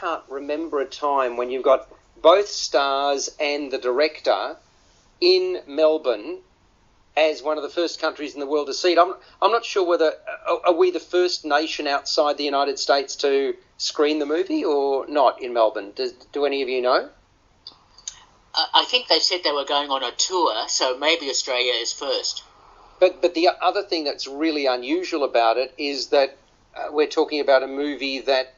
can't remember a time when you've got both stars and the director in Melbourne as one of the first countries in the world to see it. I'm not sure whether... Are we the first nation outside the United States to screen the movie or not in Melbourne? Do any of you know? I think they said they were going on a tour, so maybe Australia is first. But the other thing that's really unusual about it is that we're talking about a movie that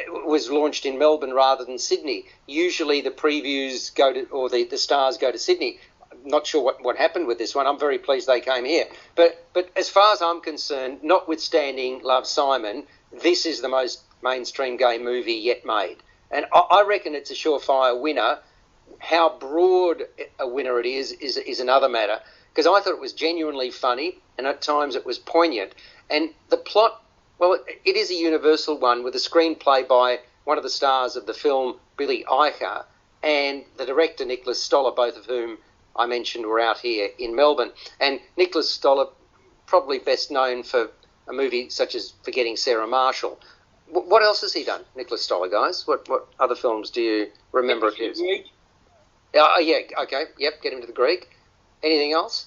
was launched in Melbourne rather than Sydney. Usually the previews go to, or the stars go to Sydney. I'm not sure what happened with this one. I'm very pleased they came here. But as far as I'm concerned, notwithstanding Love, Simon, this is the most mainstream gay movie yet made. And I reckon it's a surefire winner. How broad a winner it is another matter, because I thought it was genuinely funny and at times it was poignant. And the plot, well, it is a universal one with a screenplay by one of the stars of the film, Billy Eichner, and the director, Nicholas Stoller, both of whom I mentioned were out here in Melbourne. And Nicholas Stoller, probably best known for a movie such as Forgetting Sarah Marshall. What else has he done, Nicholas Stoller, guys? What other films do you remember of his? Yeah, okay, yep, Get Him to the Greek. Anything else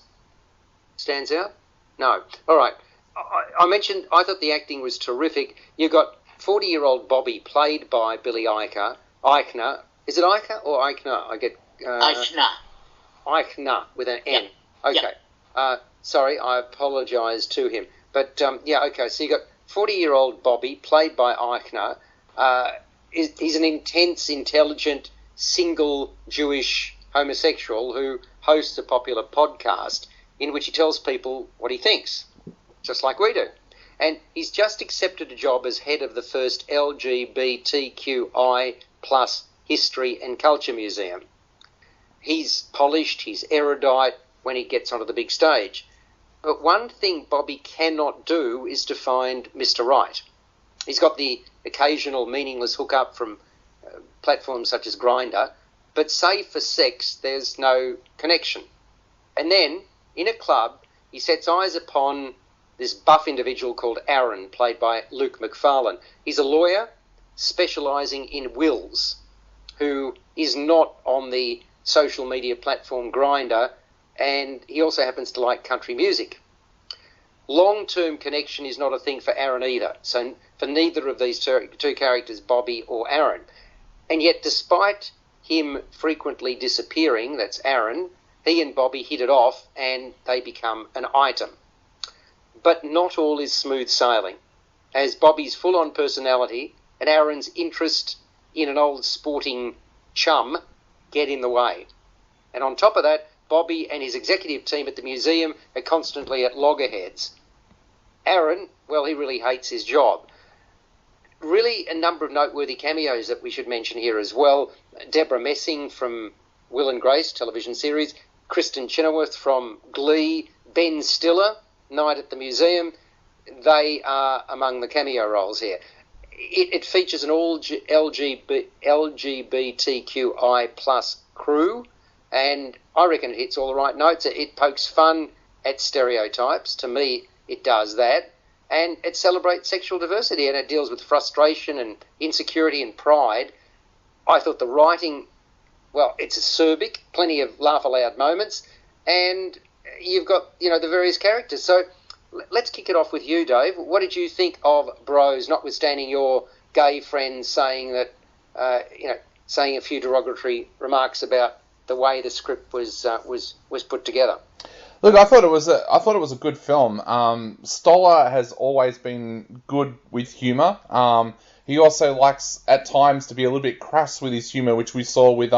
stands out? No. All right. I mentioned, I thought the acting was terrific. You got 40-year-old Bobby, played by Billy Eichner. Is it Eichner or Eichner? I get... Eichner, with an N. Yep. Okay. Yep. Sorry, I apologise to him. But, okay, so you got 40-year-old Bobby, played by Eichner. He's an intense, intelligent, single Jewish homosexual who hosts a popular podcast in which he tells people what he thinks, just like we do. And he's just accepted a job as head of the first LGBTQI plus history and culture museum. He's polished, he's erudite when he gets onto the big stage. But one thing Bobby cannot do is to find Mr. Right. He's got the occasional meaningless hookup from platforms such as Grindr, but save for sex, there's no connection. And then, in a club, he sets eyes upon this buff individual called Aaron, played by Luke McFarlane. He's a lawyer specialising in wills, who is not on the social media platform Grindr, and he also happens to like country music. Long-term connection is not a thing for Aaron either, so for neither of these two characters, Bobby or Aaron. And yet, despite him frequently disappearing, that's Aaron, he and Bobby hit it off and they become an item. But not all is smooth sailing, as Bobby's full-on personality and Aaron's interest in an old sporting chum get in the way. And on top of that, Bobby and his executive team at the museum are constantly at loggerheads. Aaron, well, he really hates his job. Really a number of noteworthy cameos that we should mention here as well. Deborah Messing from Will and Grace television series, Kristen Chenoweth from Glee, Ben Stiller, Night at the Museum. They are among the cameo roles here. It features an all LGBTQI plus crew, and I reckon it hits all the right notes. It pokes fun at stereotypes. To me, it does that. And it celebrates sexual diversity, and it deals with frustration and insecurity and pride. I thought the writing, well, it's acerbic, plenty of laugh-aloud moments, and you've got, the various characters. So let's kick it off with you, Dave. What did you think of Bros, notwithstanding your gay friends saying that, saying a few derogatory remarks about the way the script was put together? Look, I thought it was a good film. Stoller has always been good with humour. He also likes at times to be a little bit crass with his humour, which we saw with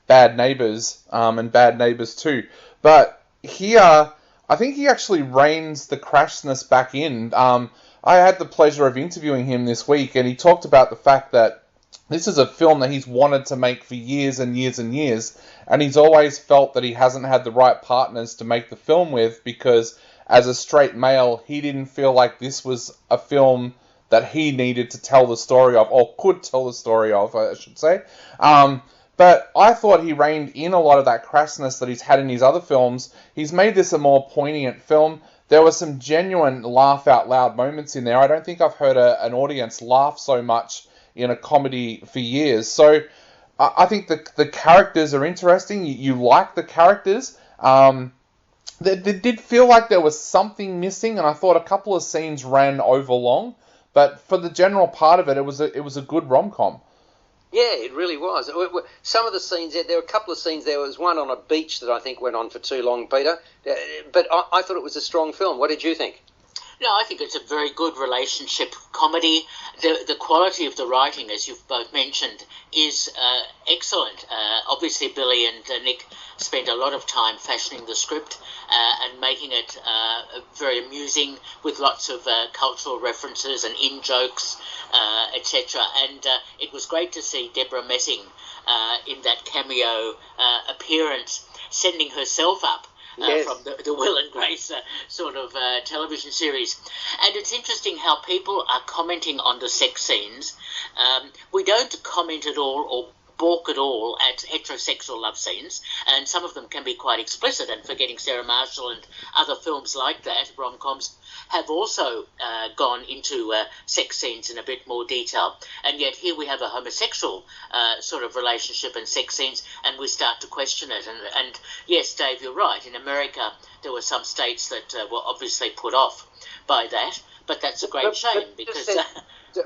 Bad Neighbours and Bad Neighbours 2. But here, I think he actually reins the crassness back in. I had the pleasure of interviewing him this week, and he talked about the fact that this is a film that he's wanted to make for years and years and years, and he's always felt that he hasn't had the right partners to make the film with, because as a straight male, he didn't feel like this was a film that he needed to tell the story of, or could tell the story of, I should say. But I thought he reined in a lot of that crassness that he's had in his other films. He's made this a more poignant film. There were some genuine laugh-out-loud moments in there. I don't think I've heard an audience laugh so much in a comedy for years. So I think the characters are interesting. You like the characters. There did feel like there was something missing, and I thought a couple of scenes ran over long. But for the general part of it, it was a good rom-com. Yeah, it really was. Some of the scenes, there were a couple of scenes. There was one on a beach that I think went on for too long, Peter. But I thought it was a strong film. What did you think? No, I think it's a very good relationship comedy. The quality of the writing, as you've both mentioned, is excellent. Obviously, Billy and Nick spent a lot of time fashioning the script and making it very amusing with lots of cultural references and in-jokes, etc. And it was great to see Deborah Messing in that cameo appearance, sending herself up. Yes. From the Will and Grace sort of television series. And it's interesting how people are commenting on the sex scenes. We don't comment at all or balk at all at heterosexual love scenes, and some of them can be quite explicit, and Forgetting Sarah Marshall and other films like that, rom-coms, have also gone into sex scenes in a bit more detail. And yet here we have a homosexual sort of relationship and sex scenes, and we start to question it. And yes, Dave, you're right. In America, there were some states that were obviously put off by that, but that's a great shame because...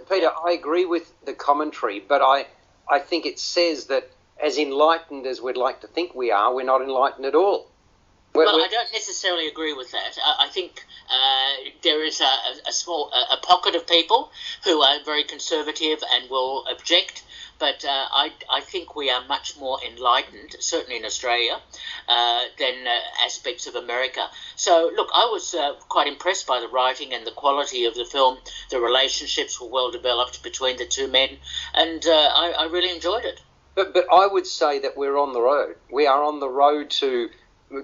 Peter, I agree with the commentary, but I think it says that as enlightened as we'd like to think we are, we're not enlightened at all. I don't necessarily agree with that. I think there is a small pocket of people who are very conservative and will object, but I think we are much more enlightened, certainly in Australia, than aspects of America. So, look, I was quite impressed by the writing and the quality of the film. The relationships were well developed between the two men, and I really enjoyed it. But I would say that we're on the road. We are on the road to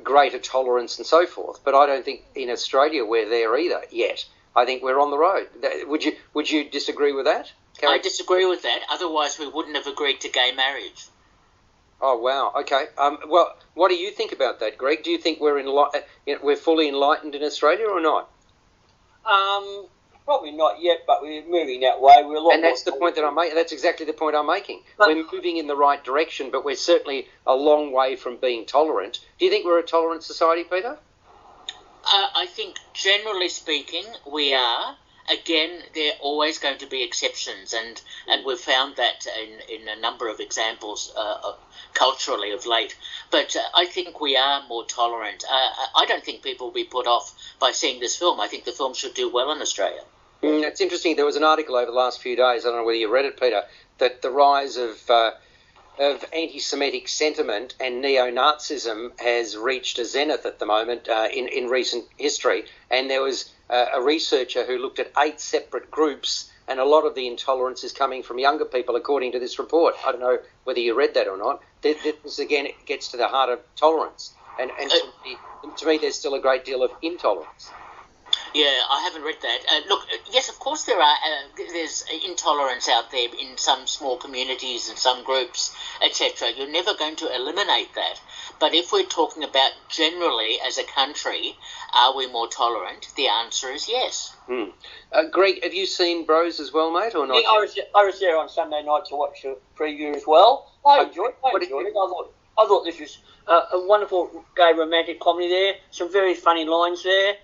greater tolerance and so forth. But I don't think in Australia we're there either yet. I think we're on the road. Would you disagree with that, Kerry? I disagree with that. Otherwise, we wouldn't have agreed to gay marriage. Oh wow. Okay. Well, what do you think about that, Greg? Do you think we're fully enlightened in Australia or not? Probably not yet, but we're moving that way. And that's the point that I'm making. That's exactly the point I'm making. We're moving in the right direction, but we're certainly a long way from being tolerant. Do you think we're a tolerant society, Peter? I think, generally speaking, we are. Again, there are always going to be exceptions, and we've found that in a number of examples culturally of late. But I think we are more tolerant. I don't think people will be put off by seeing this film. I think the film should do well in Australia. It's interesting. There was an article over the last few days, I don't know whether you read it, Peter, that the rise of anti-Semitic sentiment and neo-Nazism has reached a zenith at the moment in recent history. And there was a researcher who looked at 8 separate groups, and a lot of the intolerance is coming from younger people, according to this report. I don't know whether you read that or not. This, again, it gets to the heart of tolerance. And to me, there's still a great deal of intolerance. Yeah, I haven't read that. Look, yes, of course there's intolerance out there in some small communities and some groups, etc. You're never going to eliminate that. But if we're talking about generally as a country, are we more tolerant? The answer is yes. Greg, have you seen Bros as well, mate, or not? Yeah, I was there on Sunday night to watch the preview as well. I enjoyed it. I thought this was a wonderful gay romantic comedy there. Some very funny lines there.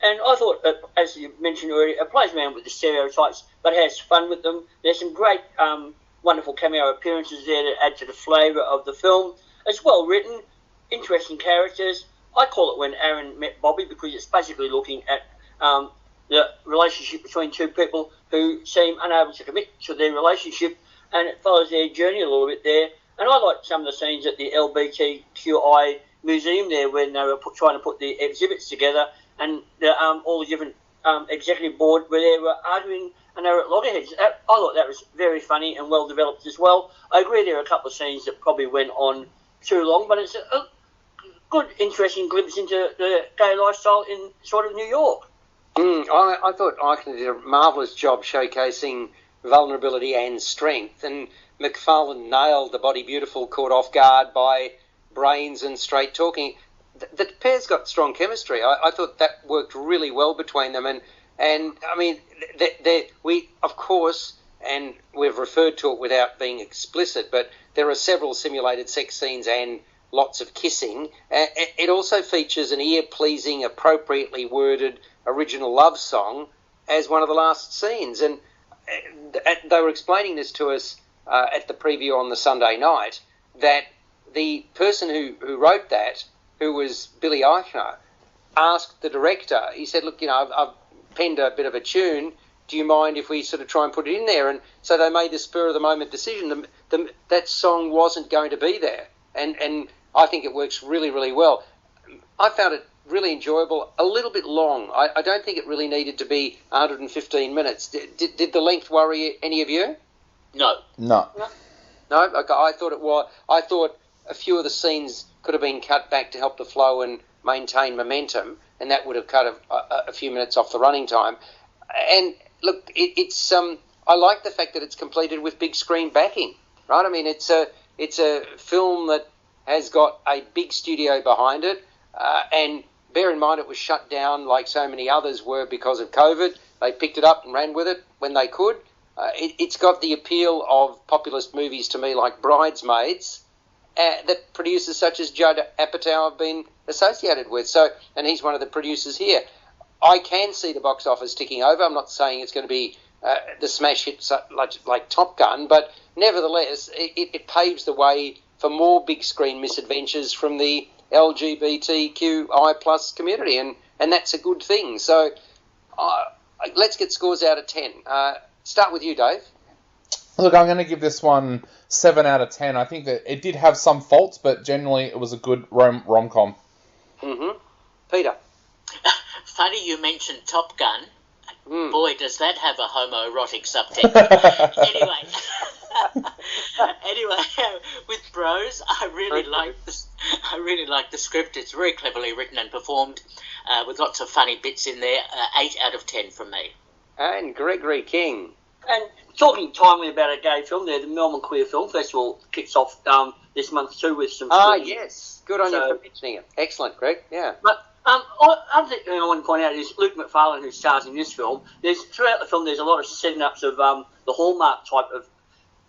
And I thought, as you mentioned already, it plays around with the stereotypes, but has fun with them. There's some great, wonderful cameo appearances there that add to the flavour of the film. It's well written, interesting characters. I call it When Aaron Met Bobby, because it's basically looking at the relationship between two people who seem unable to commit to their relationship, and it follows their journey a little bit there. And I like some of the scenes at the LGBTQI museum there when they were trying to put the exhibits together, and all the different executive board where they were arguing and they were at loggerheads. I thought that was very funny and well developed as well. I agree there are a couple of scenes that probably went on too long, but it's a good, interesting glimpse into the gay lifestyle in sort of New York. I thought Eichner did a marvellous job showcasing vulnerability and strength, and McFarlane nailed the Body Beautiful caught off guard by brains and straight talking. The pair's got strong chemistry. I thought that worked really well between them, and I mean, we of course and we've referred to it without being explicit, but there are several simulated sex scenes and lots of kissing. It also features an ear-pleasing, appropriately worded original love song as one of the last scenes. And they were explaining this to us at the preview on the Sunday night, that the person who wrote that, who was Billy Eichner, asked the director, he said, look, I've penned a bit of a tune, do you mind if we sort of try and put it in there? And so they made the spur-of-the-moment decision. That song wasn't going to be there. And I think it works really, really well. I found it really enjoyable, a little bit long. I don't think it really needed to be 115 minutes. Did the length worry any of you? No. No. No? Okay, I thought it was. I thought a few of the scenes could have been cut back to help the flow and maintain momentum, and that would have cut a few minutes off the running time. And look, it's I like the fact that it's completed with big screen backing, right? I mean, it's a film that has got a big studio behind it, and bear in mind it was shut down like so many others were because of COVID. They picked it up and ran with it when they could. It's got the appeal of populist movies to me like Bridesmaids, that producers such as Judd Apatow have been associated with. So, and he's one of the producers here. I can see the box office ticking over. I'm not saying it's going to be the smash hit like Top Gun, but nevertheless, it paves the way for more big screen misadventures from the LGBTQI plus community, and that's a good thing. So let's get scores out of 10. Start with you, Dave. Look, I'm going to give this one 7 out of 10. I think that it did have some faults, but generally it was a good rom-com. Mm-hmm. Peter. Funny you mentioned Top Gun. Boy, does that have a homoerotic subtext. Anyway, with Bros, I really like the script. It's very cleverly written and performed, with lots of funny bits in there. 8 out of 10 from me. And Gregory King. And talking timely about a gay film there, the Melbourne Queer Film Festival kicks off this month too with some... yes. Good on you for mentioning it. Excellent, Greg. Yeah. But other thing I want to point out is Luke McFarlane, who stars in this film. Throughout the film, there's a lot of setting ups of the Hallmark type of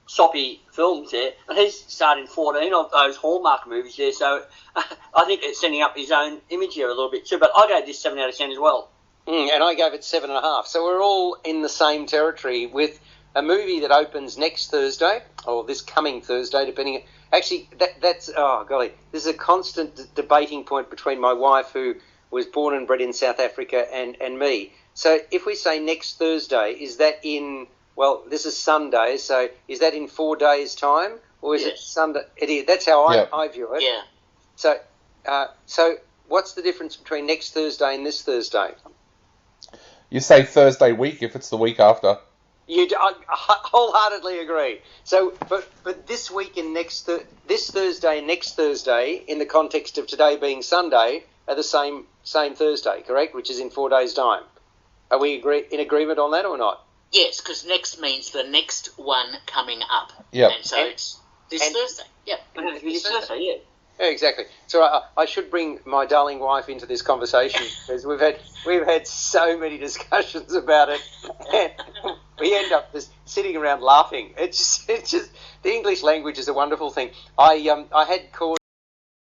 soppy films there, and he's starred in 14 of those Hallmark movies there, so I think it's setting up his own image here a little bit too, but I gave this 7 out of 10 as well. And I gave it 7.5. So we're all in the same territory with a movie that opens next Thursday, or this coming Thursday, depending... Actually, that's... Oh, golly. This is a constant debating point between my wife, who was born and bred in South Africa, and me. So if we say next Thursday, is that in... Well, this is Sunday, so is that in 4 days' time? Or is it Sunday? It is. That's how I view it. Yeah. So what's the difference between next Thursday and this Thursday? You say Thursday week if it's the week after. I wholeheartedly agree. So, but this week and this Thursday and next Thursday, in the context of today being Sunday, are the same Thursday, correct? Which is in 4 days' time. Are we in agreement on that or not? Yes, because next means the next one coming up. Yeah. And so it's this Thursday. Yeah. This Thursday, yeah. Yeah, exactly. So I should bring my darling wife into this conversation because we've had so many discussions about it, and we end up just sitting around laughing. It's just the English language is a wonderful thing. I had cause